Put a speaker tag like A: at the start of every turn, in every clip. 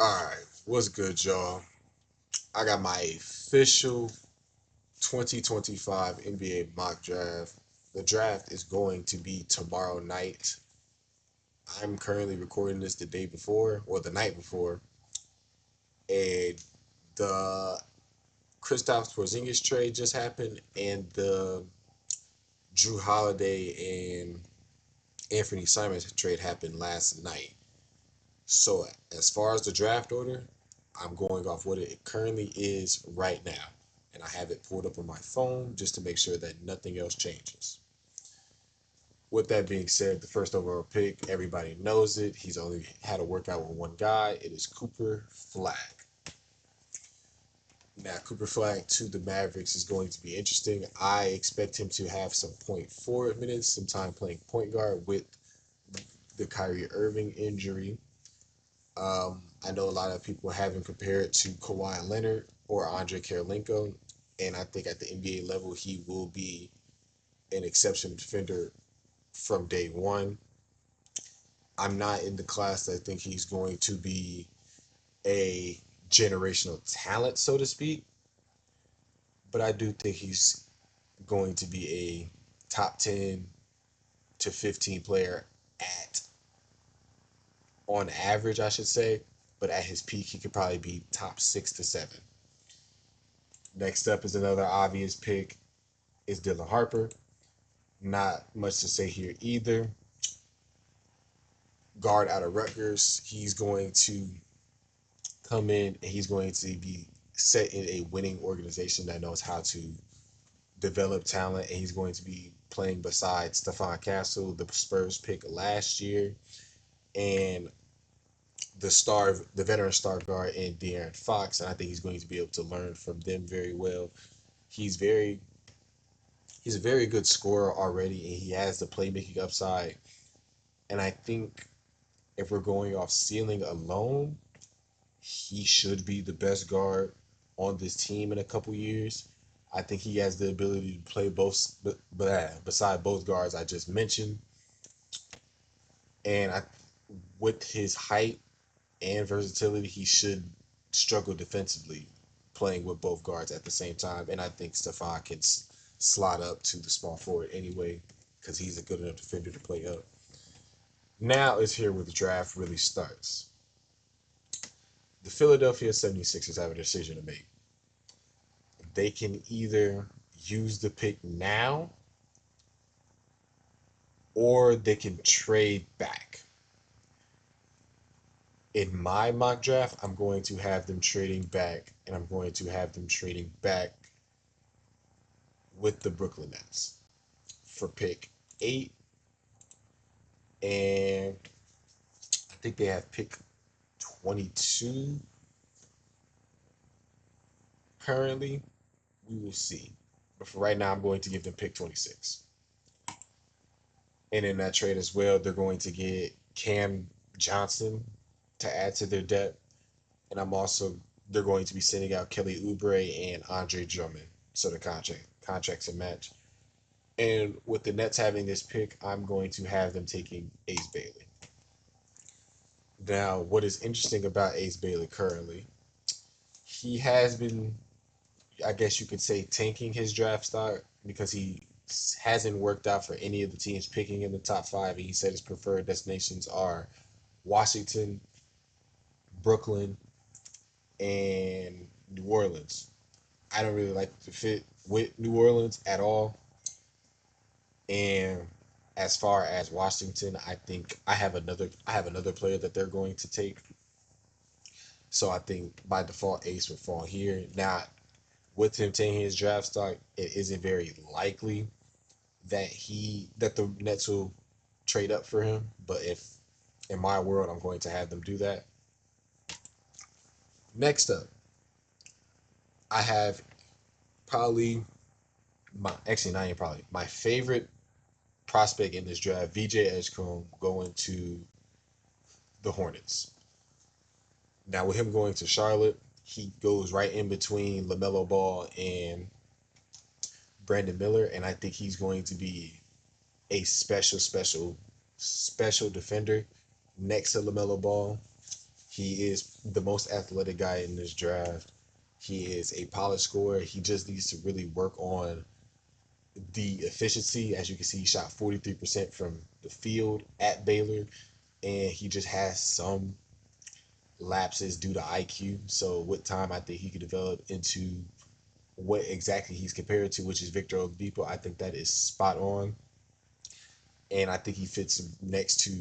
A: Alright, what's good, y'all? I got my official 2025 NBA mock draft. The draft is going to be tomorrow night. I'm currently recording this the day before, or the night before, and the Kristaps Porzingis trade just happened, and the Drew Holiday and Anthony Simons trade happened last night. So, as far as the draft order, I'm going off what it currently is right now. And I have it pulled up on my phone just to make sure that nothing else changes. With that being said, the first overall pick, everybody knows it. He's only had a workout with one guy. It is Cooper Flag. Now, Cooper Flag to the Mavericks is going to be interesting. I expect him to have some point forward minutes, some time playing point guard with the Kyrie Irving injury. I know a lot of people have him compared to Kawhi Leonard or Andre Karolinko, and I think at the NBA level he will be an exceptional defender from day one. I'm not in the class that I think he's going to be a generational talent, so to speak, but I do think he's going to be a top 10 to 15 player at on average, I should say, but at his peak he could probably be top 6 to 7. Next up is another obvious pick is Dylan Harper. Not much to say here either. Guard out of Rutgers. He's going to come in and he's going to be set in a winning organization that knows how to develop talent. And he's going to be playing beside Stephon Castle, the Spurs pick last year, and the veteran star guard in De'Aaron Fox. And I think he's going to be able to learn from them very well. He's very he's a very good scorer already, and he has the playmaking upside. And I think if we're going off ceiling alone, he should be the best guard on this team in a couple years. I think he has the ability to play both, beside both guards I just mentioned. And with his height and versatility, he should struggle defensively playing with both guards at the same time. And I think Stephon can slot up to the small forward anyway because he's a good enough defender to play up. Now is here where the draft really starts. The Philadelphia 76ers have a decision to make. They can either use the pick now or they can trade back. In my mock draft, I'm going to have them trading back, and I'm going to have them trading back with the Brooklyn Nets for pick 8. And I think they have pick 22 currently. We will see. But for right now, I'm going to give them pick 26. And in that trade as well, they're going to get Cam Johnson to add to their depth. And they're going to be sending out Kelly Oubre and Andre Drummond. So the contracts a match. And with the Nets having this pick, I'm going to have them taking Ace Bailey. Now, what is interesting about Ace Bailey currently, he has been, I guess you could say, tanking his draft stock because he hasn't worked out for any of the teams picking in the top 5. And he said his preferred destinations are Washington, Brooklyn, and New Orleans. I don't really like the fit with New Orleans at all. And as far as Washington, I think I have another player that they're going to take. So I think by default Ace would fall here. Now, with him taking his draft stock, it isn't very likely that the Nets will trade up for him. But if in my world, I'm going to have them do that. Next up, I have probably not even probably my favorite prospect in this draft, VJ Edgecombe, going to the Hornets. Now with him going to Charlotte, he goes right in between LaMelo Ball and Brandon Miller, and I think he's going to be a special defender next to LaMelo Ball. He is the most athletic guy in this draft. He is a polished scorer. He just needs to really work on the efficiency. As you can see, he shot 43% from the field at Baylor, and he just has some lapses due to IQ. So with time, I think he could develop into what exactly he's compared to, which is Victor Oladipo. I think that is spot on, and I think he fits next to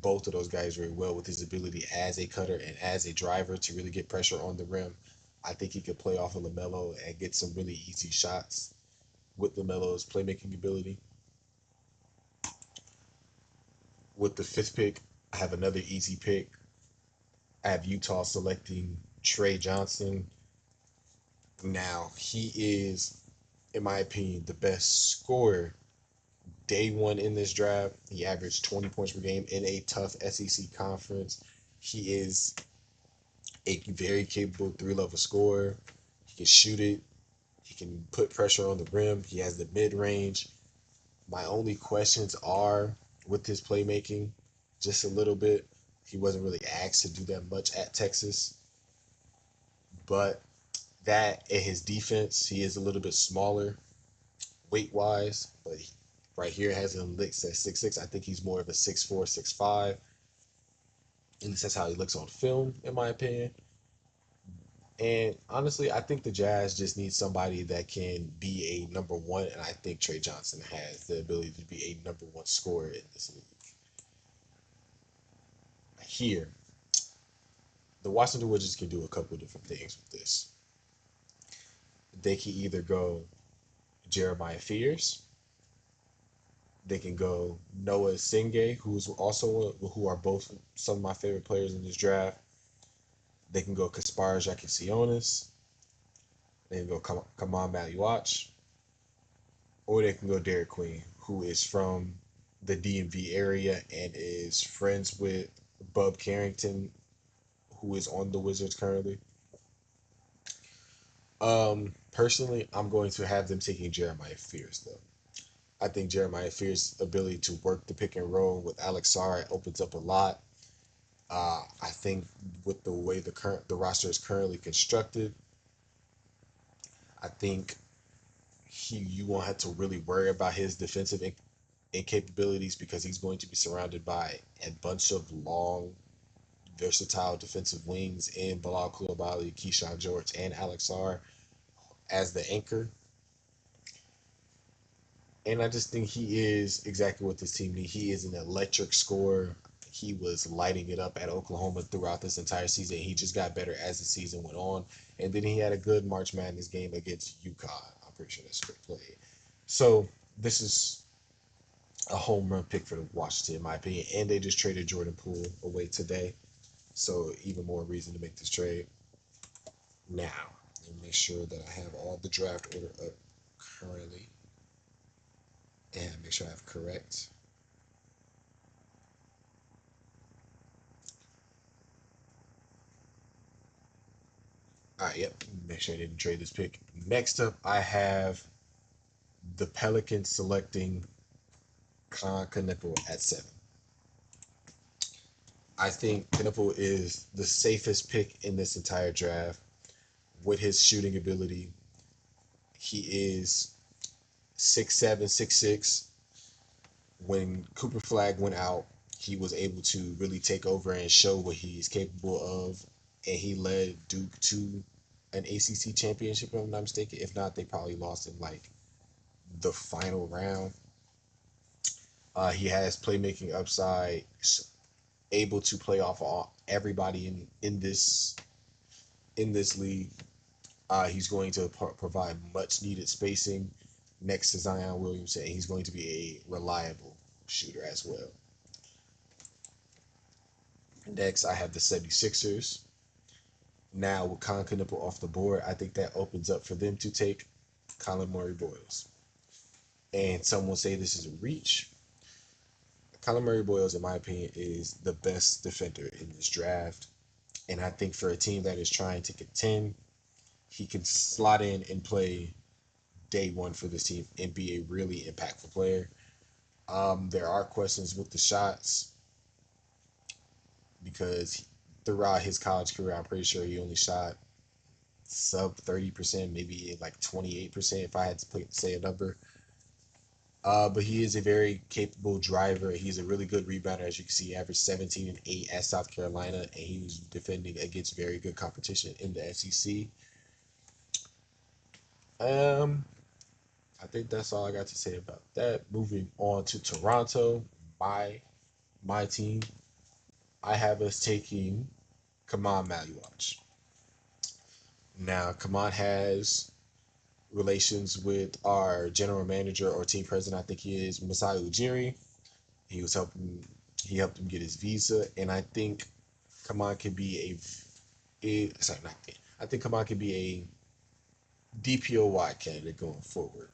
A: both of those guys very well with his ability as a cutter and as a driver to really get pressure on the rim. I think he could play off of LaMelo and get some really easy shots with LaMelo's playmaking ability. With the fifth pick, I have another easy pick. I have Utah selecting Trey Johnson. Now, he is, in my opinion, the best scorer day one in this draft. He averaged 20 points per game in a tough SEC conference. He is a very capable three-level scorer. He can shoot it. He can put pressure on the rim. He has the mid-range. My only questions are with his playmaking, just a little bit. He wasn't really asked to do that much at Texas, but that and his defense, he is a little bit smaller weight wise, but right here has him licks at 6'6". I think he's more of a 6'4", 6'5". And this is how he looks on film, in my opinion. And honestly, I think the Jazz just need somebody that can be a number one, and I think Trey Johnson has the ability to be a number one scorer in this league. Here, the Washington Wizards can do a couple different things with this. They can either go Jeremiah Fears, they can go Noah Singay, who are both some of my favorite players in this draft. They can go Kasparas Jakisionis. They can go Kamal Maliwatch, or they can go Derek Queen, who is from the DMV area and is friends with Bub Carrington, who is on the Wizards currently. Personally, I'm going to have them taking Jeremiah Fears though. I think Jeremiah Fears' ability to work the pick and roll with Alex Sarr opens up a lot. I think with the way the roster is currently constructed, I think you won't have to really worry about his defensive incapabilities because he's going to be surrounded by a bunch of long, versatile defensive wings in Bilal Coulibaly, Keyshawn George, and Alex Sarr as the anchor. And I just think he is exactly what this team needs. He is an electric scorer. He was lighting it up at Oklahoma throughout this entire season. He just got better as the season went on. And then he had a good March Madness game against UConn. I'm pretty sure that's straight play. So this is a home run pick for Washington, in my opinion. And they just traded Jordan Poole away today. So even more reason to make this trade. Now, let me make sure that I have all the draft order up currently. And make sure I have correct. All right, yep. Make sure I didn't trade this pick. Next up, I have the Pelicans selecting Khan Knuckle at 7. I think Knuckle is the safest pick in this entire draft with his shooting ability. He is 6'7", 6'6". When Cooper Flag went out, he was able to really take over and show what he's capable of, and he led Duke to an ACC championship, if I'm not mistaken. If not, they probably lost in like the final round. He has playmaking upside, able to play off of everybody in this league. He's going to provide much needed spacing next to Zion Williamson, and he's going to be a reliable shooter as well. Next, I have the 76ers. Now, with Colin Knuckle off the board, I think that opens up for them to take Colin Murray Boyles. And some will say this is a reach. Colin Murray Boyles, in my opinion, is the best defender in this draft. And I think for a team that is trying to contend, he can slot in and play day one for this team and be a really impactful player. There are questions with the shots because throughout his college career, I'm pretty sure he only shot sub 30%, maybe like 28% if I had to say a number. But he is a very capable driver. He's a really good rebounder, as you can see. He averaged 17 and 8 at South Carolina, and he was defending against very good competition in the SEC. Um, I think that's all I got to say about that. Moving on to Toronto, my my team. I have us taking Kaman Maluach. Now, Kaman has relations with our general manager or team president. I think he is Masai Ujiri. He was helping. He helped him get his visa, and I think Kaman could be sorry, not. I think Kaman could be a DPOY candidate going forward.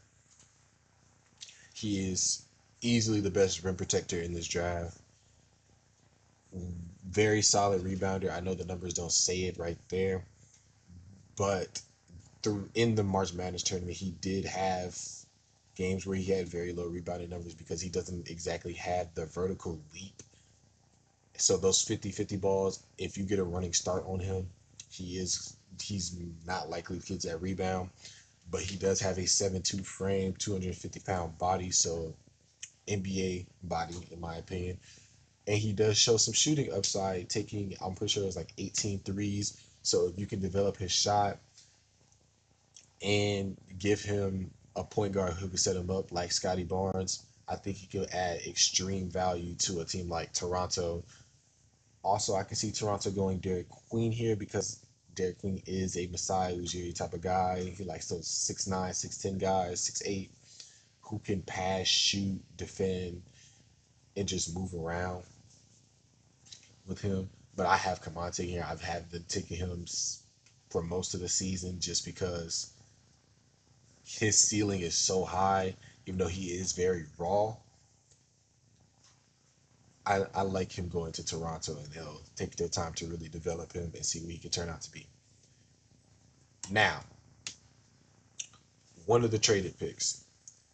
A: He is easily the best rim protector in this draft. Very solid rebounder. I know the numbers don't say it right there, but through in the March Madness tournament, he did have games where he had very low rebounding numbers because he doesn't exactly have the vertical leap. So those 50-50 balls, if you get a running start on him, he's not likely to get that rebound. But he does have a 7'2" frame, 250-pound body, so NBA body in my opinion. And he does show some shooting upside, taking, I'm pretty sure it was like 18 threes. So if you can develop his shot and give him a point guard who can set him up like Scotty Barnes, I think he could add extreme value to a team like Toronto. Also, I can see Toronto going Derek Queen here because Derek Queen is a Masai Ujiri type of guy. He likes those 6'9", 6'10" guys, 6'8", who can pass, shoot, defend, and just move around with him. But I have Kamonte here. I've had them taking him for most of the season just because his ceiling is so high, even though he is very raw. I like him going to Toronto, and they'll take their time to really develop him and see what he can turn out to be. Now, one of the traded picks.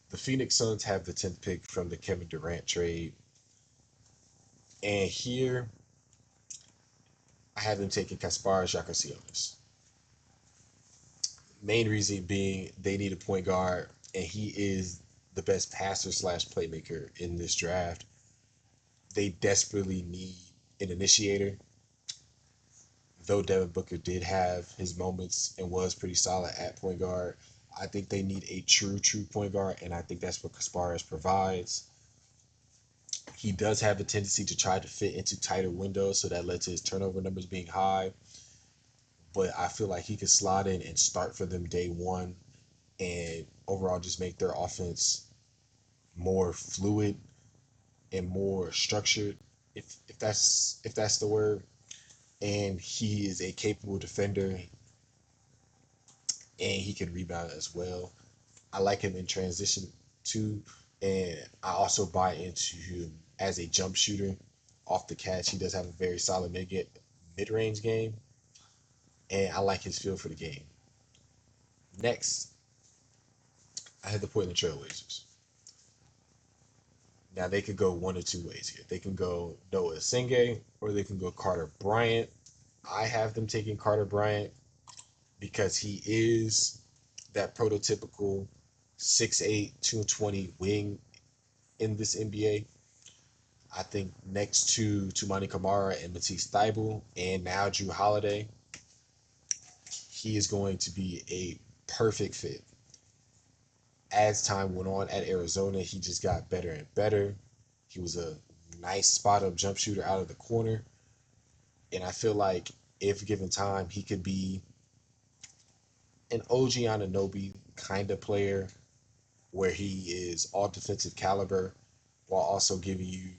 A: The Phoenix Suns have the 10th pick from the Kevin Durant trade. And here, I have them taking Kasparas Jakarcionis. Main reason being they need a point guard, and he is the best passer slash playmaker in this draft. They desperately need an initiator. Though Devin Booker did have his moments and was pretty solid at point guard, I think they need a true point guard, and I think that's what Kasparas provides. He does have a tendency to try to fit into tighter windows, so that led to his turnover numbers being high. But I feel like he could slide in and start for them day one, and overall just make their offense more fluid and more structured, if that's the word. And he is a capable defender, and he can rebound as well. I like him in transition too, and I also buy into him as a jump shooter off the catch. He does have a very solid mid range game, and I like his feel for the game. Next, I had the Portland Trailblazers. Now they could go one or two ways here. They can go Noah Senge or they can go Carter Bryant. I have them taking Carter Bryant because he is that prototypical 6'8", 220 wing in this NBA. I think next to Tumani Kamara and Matisse Thybulle and now Drew Holiday, he is going to be a perfect fit. As time went on at Arizona, he just got better and better. He was a nice spot up jump shooter out of the corner. And I feel like if given time, he could be an OG Anunoby kind of player where he is all defensive caliber while also giving you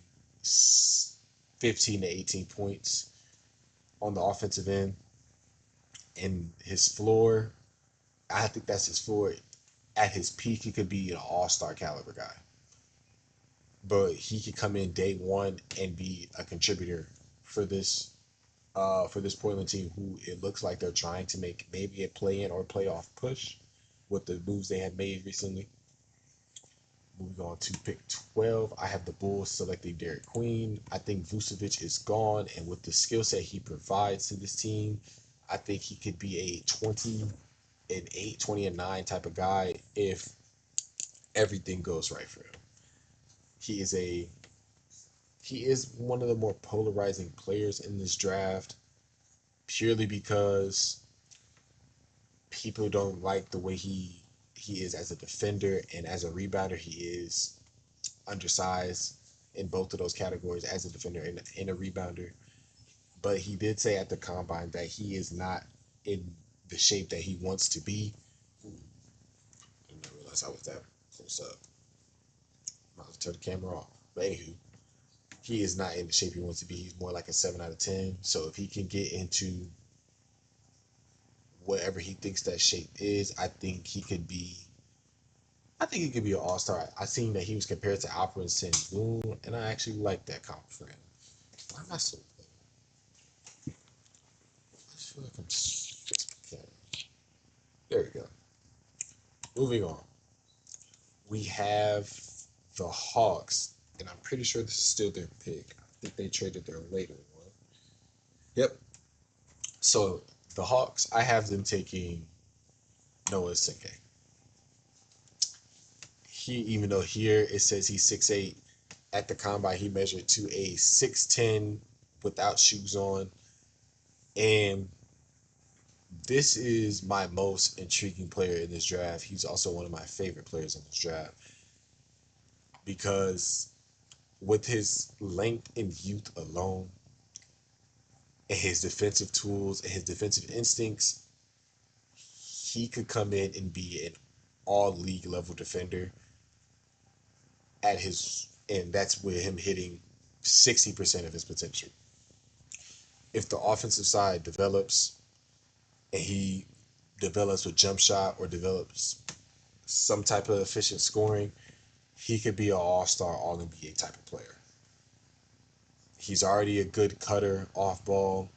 A: 15 to 18 points on the offensive end. And his floor, I think that's his floor. At his peak, he could be an all-star caliber guy. But he could come in day one and be a contributor for this Portland team, who it looks like they're trying to make maybe a play-in or playoff push with the moves they have made recently. Moving on to pick 12, I have the Bulls selecting Derek Queen. I think Vucevic is gone, and with the skill set he provides to this team, I think he could be a 20 and 8, 20 and 9 type of guy if everything goes right for him. He is a he is one of the more polarizing players in this draft purely because people don't like the way he is as a defender, and as a rebounder he is undersized in both of those categories as a defender and a rebounder. But he did say at the combine that he is not in the shape that he wants to be. Ooh, I didn't realize I was that close up. I might have to turn the camera off. But anywho, he is not in the shape he wants to be. He's more like a 7 out of 10. So if he can get into whatever he thinks that shape is, I think he could be an all-star. I seen that he was compared to Alperen Sengun, and I actually like that comp for him. Why am I so low? I just feel like I'm there we go. Moving on. We have the Hawks, and I'm pretty sure this is still their pick. I think they traded their later one. Yep. So the Hawks, I have them taking Noah Senke. Even though here it says he's 6'8", at the combine he measured to a 6'10" without shoes on. And this is my most intriguing player in this draft. He's also one of my favorite players in this draft because with his length and youth alone and his defensive tools and his defensive instincts, he could come in and be an all league level defender and that's with him hitting 60% of his potential. If the offensive side develops and he develops a jump shot or develops some type of efficient scoring, he could be an all-star, all NBA type of player. He's already a good cutter off ball.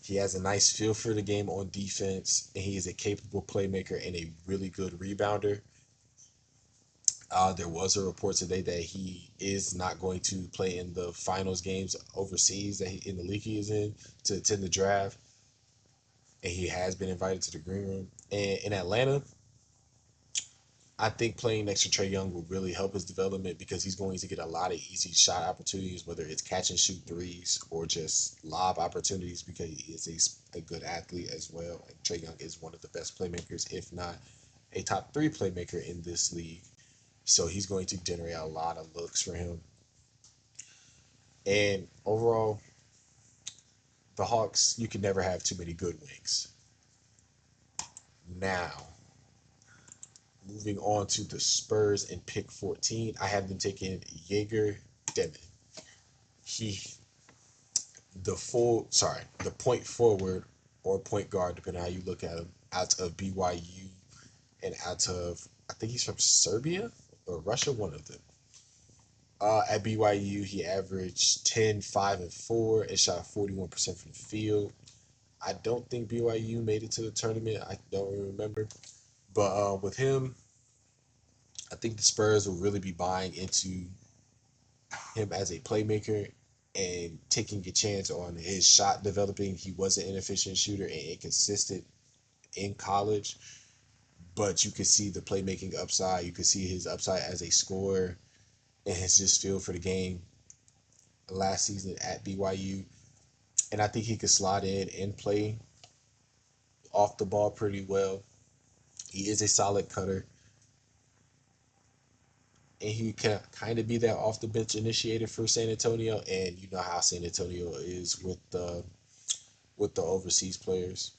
A: He has a nice feel for the game on defense, and he is a capable playmaker and a really good rebounder. There was a report today that he is not going to play in the finals games overseas in the league he is in to attend the draft, and he has been invited to the green room. And in Atlanta, I think playing next to Trae Young will really help his development because he's going to get a lot of easy shot opportunities, whether it's catch and shoot threes or just lob opportunities because he is a good athlete as well. And Trae Young is one of the best playmakers, if not a top 3 playmaker in this league. So he's going to generate a lot of looks for him. And overall, the Hawks, you can never have too many good wings. Now, moving on to the Spurs in pick 14, I have them taking Jaeger Demon. He, the point forward or point guard, depending on how you look at him, out of BYU and out of, I think he's from Serbia or Russia, one of them. At BYU, he averaged 10, 5, and 4 and shot 41% from the field. I don't think BYU made it to the tournament. I don't remember. But with him, I think the Spurs will really be buying into him as a playmaker and taking a chance on his shot developing. He was an inefficient shooter and inconsistent in college, but you could see the playmaking upside. You could see his upside as a scorer and his just feel for the game last season at BYU. And I think he could slide in and play off the ball pretty well. He is a solid cutter. And he can kind of be that off the bench initiator for San Antonio. And you know how San Antonio is with the overseas players.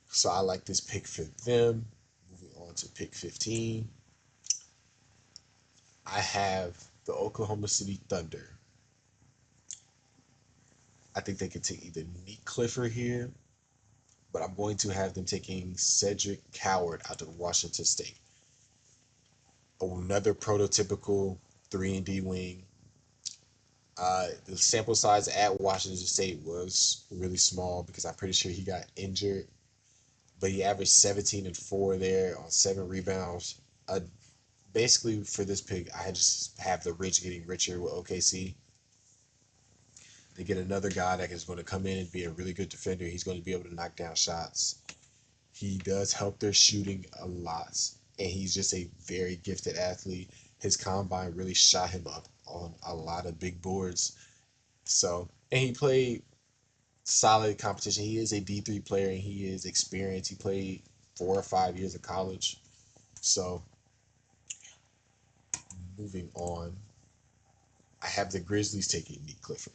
A: So I like this pick for them. Moving on to pick 15. I have the Oklahoma City Thunder. I think they could take either Nick Clifford here, but I'm going to have them taking Cedric Coward out of Washington State. Another prototypical 3-and-D wing. The sample size at Washington State was really small because I'm pretty sure he got injured, but he averaged 17 and 4 there on 7 rebounds, a basically for this pick, I just have the rich getting richer with OKC. They get another guy that is going to come in and be a really good defender. He's going to be able to knock down shots. He does help their shooting a lot, and he's just a very gifted athlete. His combine really shot him up on a lot of big boards. So, and he played solid competition. He is a D3 player and he is experienced. He played 4 or 5 years of college. So, moving on, I have the Grizzlies taking Nick Clifford.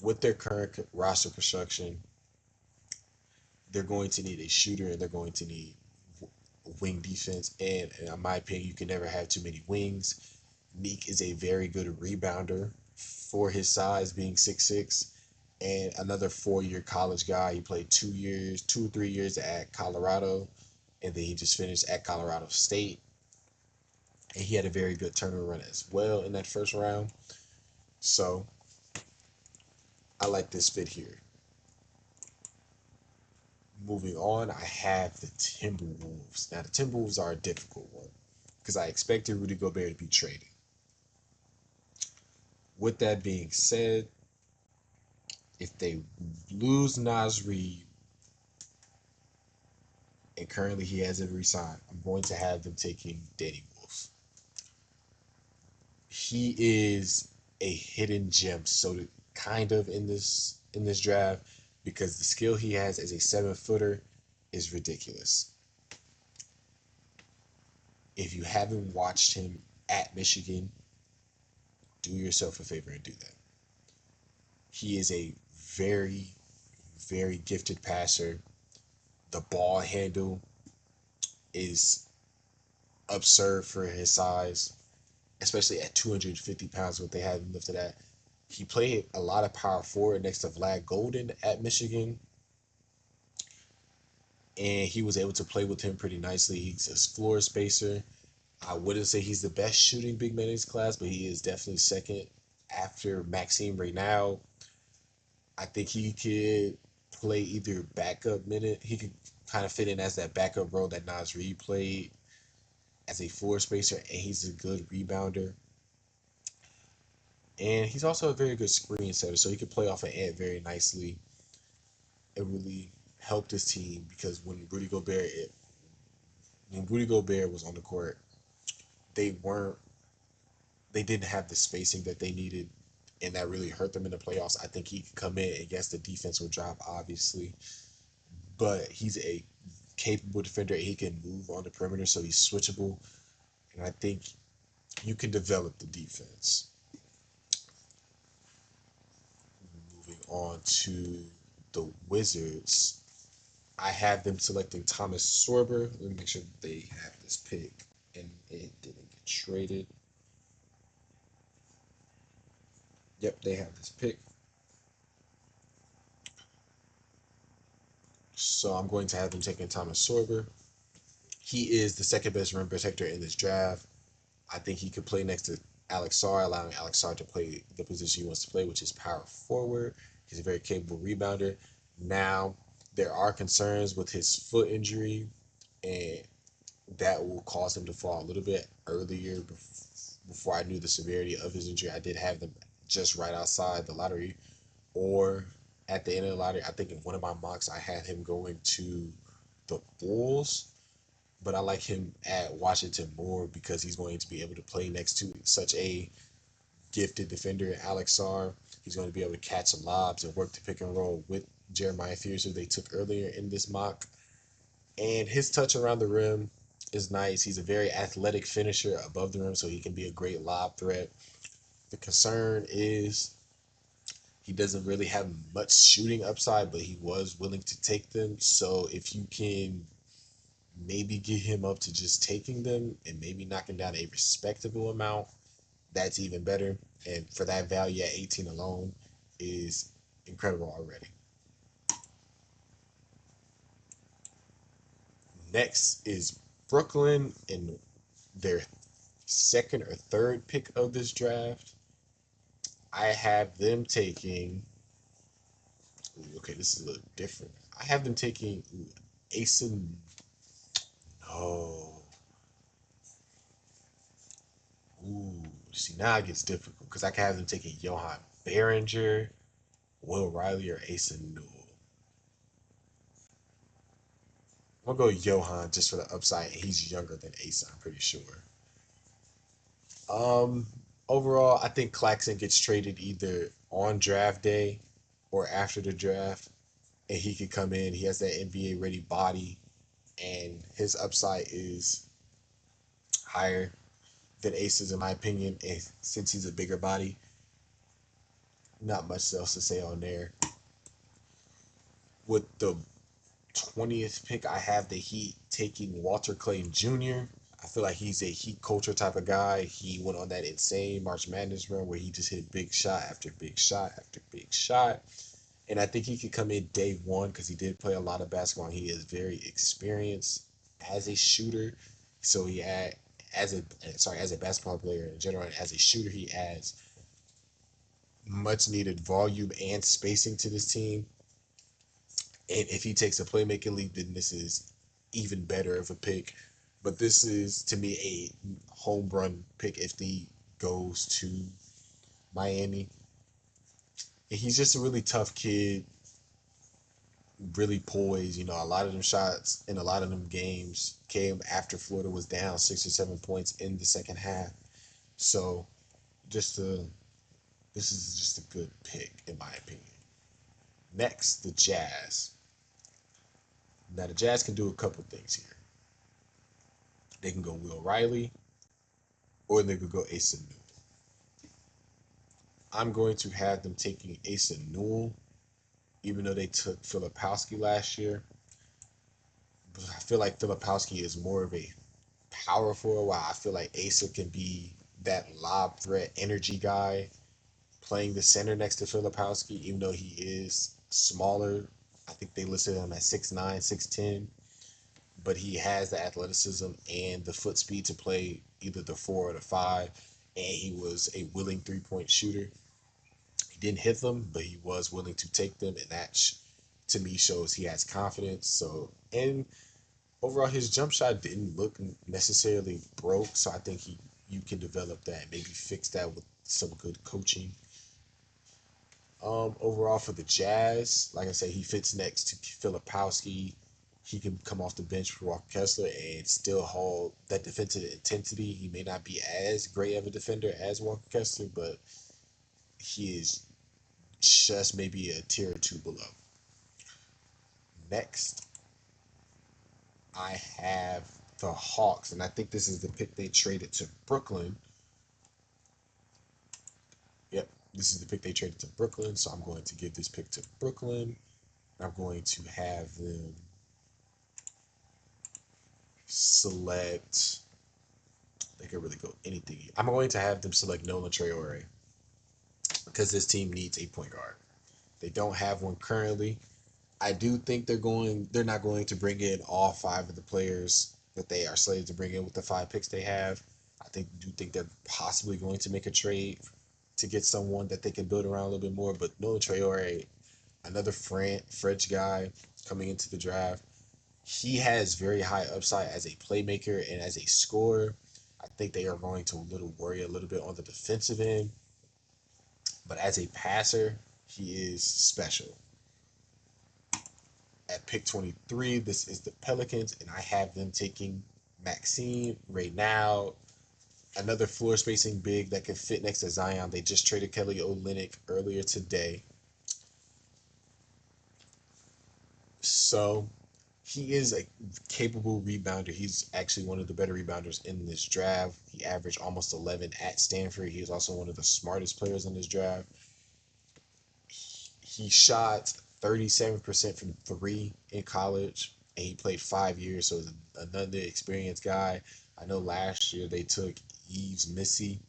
A: With their current roster construction, they're going to need a shooter and they're going to need wing defense. And in my opinion, you can never have too many wings. Meek is a very good rebounder for his size, being 6'6", and another 4-year college guy. He played 2 or 3 years at Colorado, and then he just finished at Colorado State. And he had a very good tournament run as well in that first round. So I like this fit here. Moving on, I have the Timberwolves. Now, the Timberwolves are a difficult one because I expected Rudy Gobert to be traded. With that being said, if they lose Naz Reid, and currently he hasn't resigned, I'm going to have them taking Danny Wolf. He is a hidden gem, so kind of in this draft, because the skill he has as a 7-footer is ridiculous. If you haven't watched him at Michigan, do yourself a favor and do that. He is a very, very gifted passer. The ball handle is absurd for his size, especially at 250 pounds, what they had him lifted at. He played a lot of power forward next to Vlad Golden at Michigan, and he was able to play with him pretty nicely. He's a floor spacer. I wouldn't say he's the best shooting big man in his class, but he is definitely second after Maxime right now. I think he could play either backup minute. He could kind of fit in as that backup role that Naz Reid played as a floor spacer, and he's a good rebounder. And he's also a very good screen setter, so he could play off of Ant very nicely. It really helped his team because when Rudy Gobert was on the court, they weren't they didn't have the spacing that they needed, and that really hurt them in the playoffs. I think he could come in, and yes, the defense will drop, obviously, but he's a capable defender. He can move on the perimeter, so he's switchable, and I think you can develop the defense. Moving on to the Wizards, I have them selecting Thomas Sorber. Let me make sure they have this pick and it didn't get traded. Yep, they have this pick. So I'm going to have them taking Thomas Sorber. He is the second best rim protector in this draft. I think he could play next to Alex Sarr, allowing Alex Sarr to play the position he wants to play, which is power forward. He's a very capable rebounder. Now, there are concerns with his foot injury, and that will cause him to fall a little bit earlier. Before I knew the severity of his injury, I did have them just right outside the lottery or at the end of the lottery. I think in one of my mocks, I had him going to the Bulls, but I like him at Washington more because he's going to be able to play next to such a gifted defender, Alex Sarr. He's going to be able to catch some lobs and work the pick and roll with Jeremiah Fears, who they took earlier in this mock. And his touch around the rim is nice. He's a very athletic finisher above the rim, so he can be a great lob threat. The concern is he doesn't really have much shooting upside, but he was willing to take them. So if you can maybe get him up to just taking them and maybe knocking down a respectable amount, that's even better. And for that value at 18 alone is incredible already. Next is Brooklyn in their second or third pick of this draft. I have them taking. Okay, this is a little different. I have them taking Asen. No. See, now it gets difficult because I can have them taking Johan Behringer, Will Riley, or Asa Newell. I'm gonna go Johan just for the upside. He's younger than Asa, I'm pretty sure. Um, Overall, I think Claxton gets traded either on draft day or after the draft, and he could come in. He has that NBA ready body, and his upside is higher than Ace's, in my opinion. And since he's a bigger body, not much else to say on there. With the 20th pick, I have the Heat taking Walter Clayton Jr. I feel like he's a Heat culture type of guy. He went on that insane March Madness run where he just hit big shot after big shot after big shot. And I think he could come in day one because he did play a lot of basketball and he is very experienced as a shooter. So he had as a basketball player in general, and as a shooter, he adds much needed volume and spacing to this team. And if he takes a playmaking leap, then this is even better of a pick. But this is to me a home run pick if he goes to Miami. And he's just a really tough kid, really poised. You know, a lot of them shots in a lot of them games came after Florida was down 6 or 7 points in the second half. So just a this is just a good pick in my opinion. Next, the Jazz. Now the Jazz can do a couple things here. They can go Will Riley, or they could go Asa Newell. I'm going to have them taking Asa Newell, even though they took Filipowski last year. But I feel like Filipowski is more of a power forward, while I feel like Asa can be that lob threat energy guy playing the center next to Filipowski, even though he is smaller. I think they listed him at 6'9", 6'10", but he has the athleticism and the foot speed to play either the 4 or the 5, and he was a willing three-point shooter. He didn't hit them, but he was willing to take them, and that to me shows he has confidence. So, and overall, his jump shot didn't look necessarily broke, so I think you can develop that, maybe fix that with some good coaching. Overall for the Jazz, like I said, he fits next to Filipowski. He can come off the bench for Walker Kessler and still hold that defensive intensity. He may not be as great of a defender as Walker Kessler, but he is just maybe a tier or two below. Next, I have the Hawks, and I think this is the pick they traded to Brooklyn. Yep, this is the pick they traded to Brooklyn, so I'm going to give this pick to Brooklyn. I'm going to have them select. They could really go anything. I'm going to have them select Nolan Traore because this team needs a point guard. They don't have one currently. I do think they're not going to bring in all five of the players that they are slated to bring in with the 5 picks they have. I do think they're possibly going to make a trade to get someone that they can build around a little bit more. But Nolan Traore, another French guy coming into the draft, he has very high upside as a playmaker and as a scorer. I think they are going to worry a little bit on the defensive end, but as a passer, he is special. At pick 23, this is the Pelicans, and I have them taking Maxime Reynal, another floor spacing big that can fit next to Zion. They just traded Kelly Olynyk earlier today. So he is a capable rebounder. He's actually one of the better rebounders in this draft. He averaged almost 11 at Stanford. He is also one of the smartest players in this draft. He shot 37% from three in college, and he played 5 years, so another experienced guy. I know last year they took Yves Missy,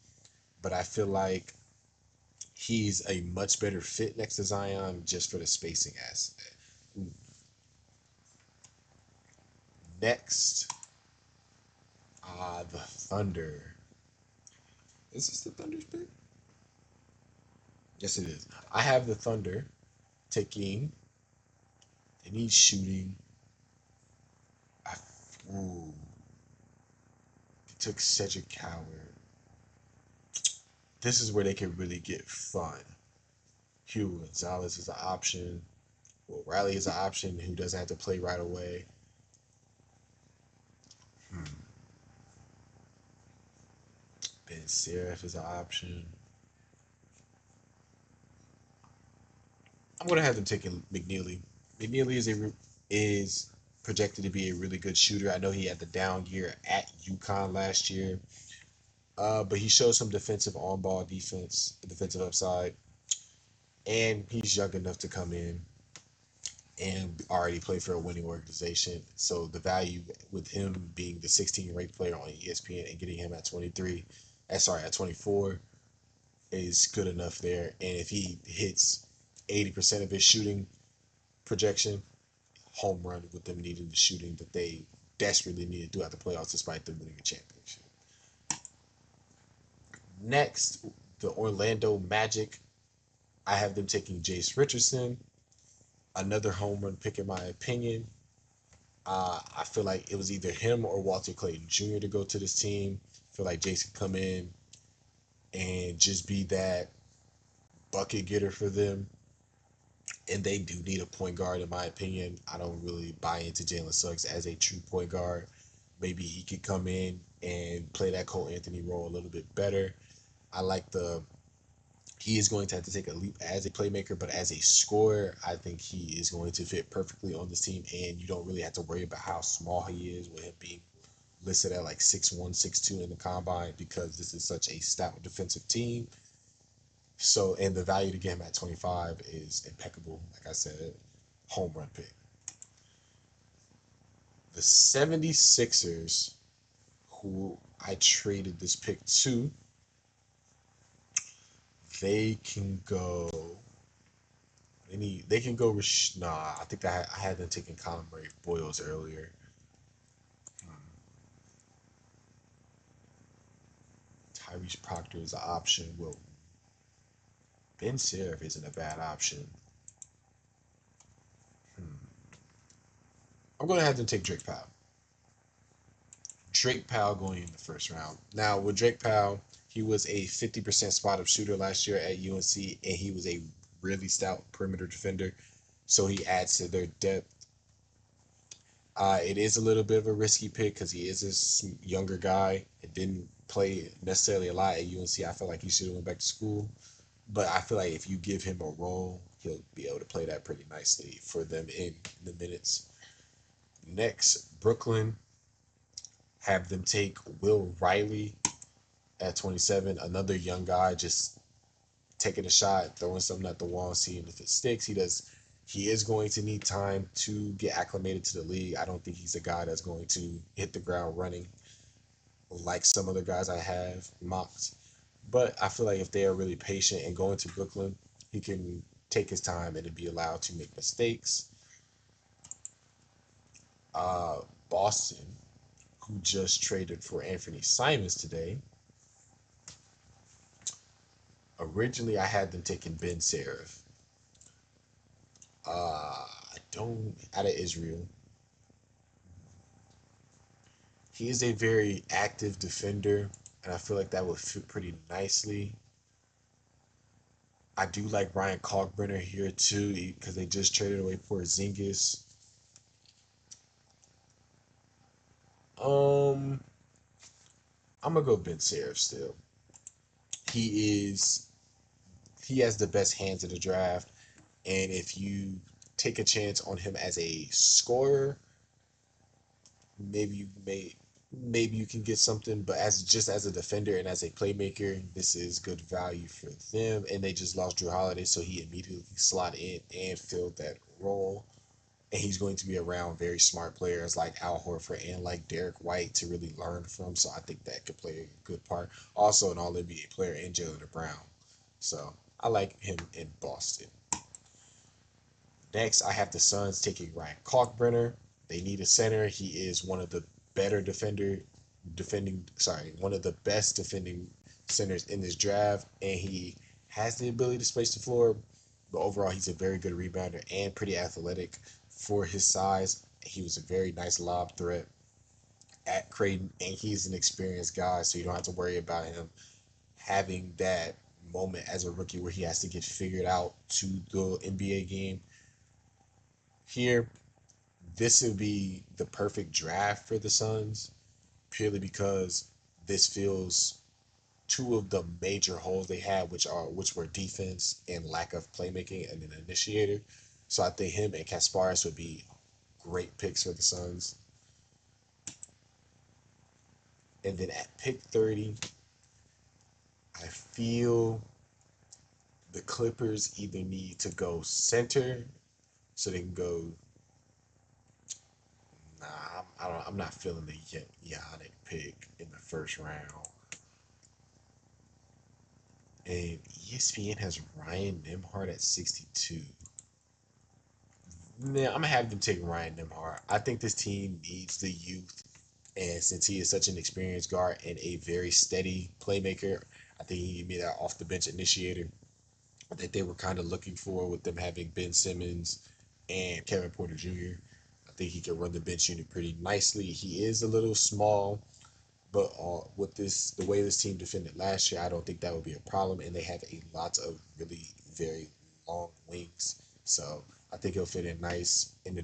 A: but I feel like he's a much better fit next to Zion just for the spacing aspect. Next, the Thunder. Is this the Thunder's pick? Yes, it is. I have the Thunder taking. They need shooting. I, ooh, they took Cedric Coward. this is where they can really get fun. Hugh Gonzalez is an option. Well, Riley is an option who doesn't have to play right away. Hmm. Ben Seraph is an option. I'm gonna have them taking McNeely. McNeely is projected to be a really good shooter. I know he had the down year at UConn last year, but he showed some defensive on-ball defensive upside, and he's young enough to come in and already play for a winning organization. So the value with him being the 16 ranked player on ESPN and getting him at 23, at 24 is good enough there. And if he hits 80% of his shooting projection, home run with them needing the shooting that they desperately needed throughout the playoffs despite them winning a championship. Next, the Orlando Magic. I have them taking Jace Richardson, another home run pick in my opinion. I feel like it was either him or Walter Clayton Jr. to go to this team. I feel like Jace could come in and just be that bucket getter for them. And they do need a point guard, in my opinion. I don't really buy into Jalen Suggs as a true point guard. Maybe he could come in and play that Cole Anthony role a little bit better. I like the he is going to have to take a leap as a playmaker, but as a scorer, I think he is going to fit perfectly on this team. And you don't really have to worry about how small he is with him being listed at like 6'1", 6'2" in the combine because this is such a stout defensive team. So, and the value to get him at 25 is impeccable. Like I said, home run pick. The 76ers, who I traded this pick to, they can go. They can go. Nah, I think I had them taking Colin Murray Boyles earlier. Hmm. Tyrese Proctor is an option. Well, Ben Seraph isn't a bad option. Hmm. I'm going to have them take Drake Powell. Drake Powell going in the first round. Now, with Drake Powell, he was a 50% spot up shooter last year at UNC, and he was a really stout perimeter defender. So he adds to their depth. It is a little bit of a risky pick because he is a younger guy and didn't play necessarily a lot at UNC. I feel like he should have went back to school. But I feel like if you give him a role, he'll be able to play that pretty nicely for them in the minutes. Next, Brooklyn have them take Will Riley at 27, another young guy just taking a shot, throwing something at the wall, seeing if it sticks. He is going to need time to get acclimated to the league. I don't think he's a guy that's going to hit the ground running like some other guys I have mocked. But I feel like if they are really patient and going to Brooklyn, he can take his time and be allowed to make mistakes. Uh, Boston, who just traded for Anthony Simons today. Originally, I had them taking Ben Seraph. I don't out of Israel. He is a very active defender, and I feel like that would fit pretty nicely. I do like Ryan Kalkbrenner here too because they just traded away Porzingis. Um, I'm gonna go Ben Seraph still. He is he has the best hands of the draft, and if you take a chance on him as a scorer, maybe you may maybe you can get something, but as just as a defender and as a playmaker, this is good value for them. And they just lost Drew Holiday, so he immediately slot in and filled that role. And he's going to be around very smart players like Al Horford and like Derek White to really learn from. So I think that could play a good part. Also, an All NBA player in Jalen Brown. So I like him in Boston. Next, I have the Suns taking Ryan Kalkbrenner. They need a center. He is one of the better one of the best defending centers in this draft, and he has the ability to space the floor. But overall, he's a very good rebounder and pretty athletic for his size. He was a very nice lob threat at Creighton, and he's an experienced guy, so you don't have to worry about him having that moment as a rookie where he has to get figured out to the NBA game. Here, this would be the perfect draft for the Suns, purely because this fills two of the major holes they had, which were defense and lack of playmaking and an initiator. So I think him and Kasparis would be great picks for the Suns. And then at pick 30, I feel the Clippers either need to go center so they can go. Nah, I don't. I'm not feeling the Yannick pick in the first round. And ESPN has Ryan Nembhard at 62. Yeah, I'm gonna have them take Ryan Nembhard. I think this team needs the youth, and since he is such an experienced guard and a very steady playmaker, I think he can be that off the bench initiator that they were kind of looking for with them having Ben Simmons and Kevin Porter Jr. I think he can run the bench unit pretty nicely. He is a little small, but with the way this team defended last year, I don't think that would be a problem. And they have a lot of really very long wings, so I think he'll fit in nice and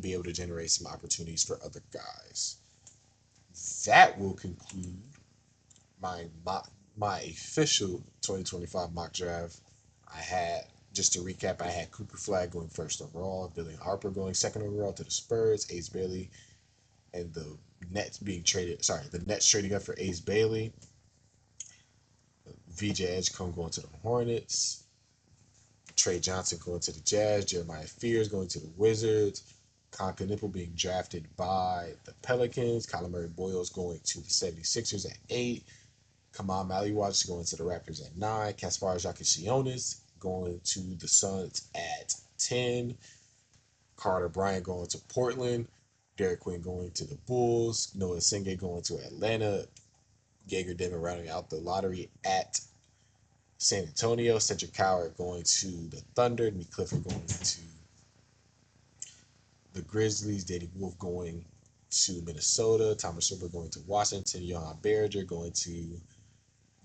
A: be able to generate some opportunities for other guys. That will conclude my official 2025 mock draft. I had Just to recap, I had Cooper Flag going first overall, Billy Harper going second overall to the Spurs, Ace Bailey, and the the Nets trading up for Ace Bailey, VJ Edgecombe going to the Hornets, Trey Johnson going to the Jazz, Jeremiah Fears going to the Wizards, Conka Nipple being drafted by the Pelicans, Kyler Murray Boyles going to the 76ers at 8, Kamal Maliwatch going to the Raptors at 9, Kasparas Jakusionis going to the Suns at 10, Carter Bryant going to Portland, Derek Quinn going to the Bulls, Noah Senge going to Atlanta, Gager Denver rounding out the lottery at San Antonio, Cedric Coward going to the Thunder, Nick Clifford going to the Grizzlies, Danny Wolf going to Minnesota, Thomas Silver going to Washington, Johan Berger going to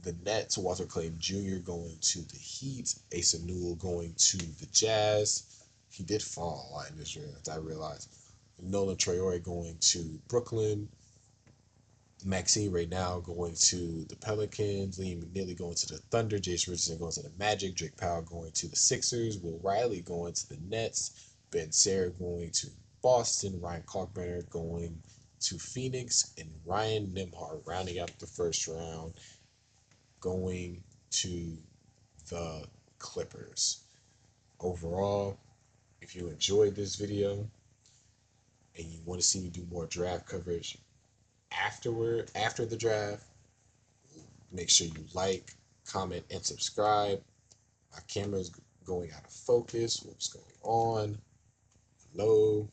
A: the Nets, Walter Clayton Jr. going to the Heat, Asa Newell going to the Jazz. He did fall a lot in this draft, I realized. Nolan Traore going to Brooklyn, Maxine right now going to the Pelicans, Liam McNeely going to the Thunder, Jason Richardson going to the Magic, Drake Powell going to the Sixers, Will Riley going to the Nets, Ben Sarah going to Boston, Ryan Kalkbrenner going to Phoenix, and Ryan Nembhard rounding out the first round going to the Clippers. Overall, if you enjoyed this video and you want to see me do more draft coverage after the draft, make sure you like, comment, and subscribe. My camera's going out of focus. What's going on? Hello?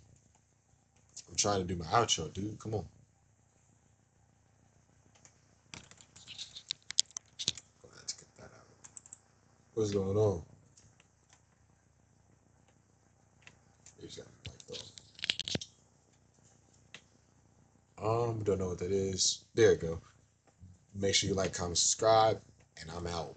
A: I'm trying to do my outro, dude. Come on. I'm gonna have to get that out. What's going on? Don't know what that is. There you go. Make sure you like, comment, subscribe, and I'm out.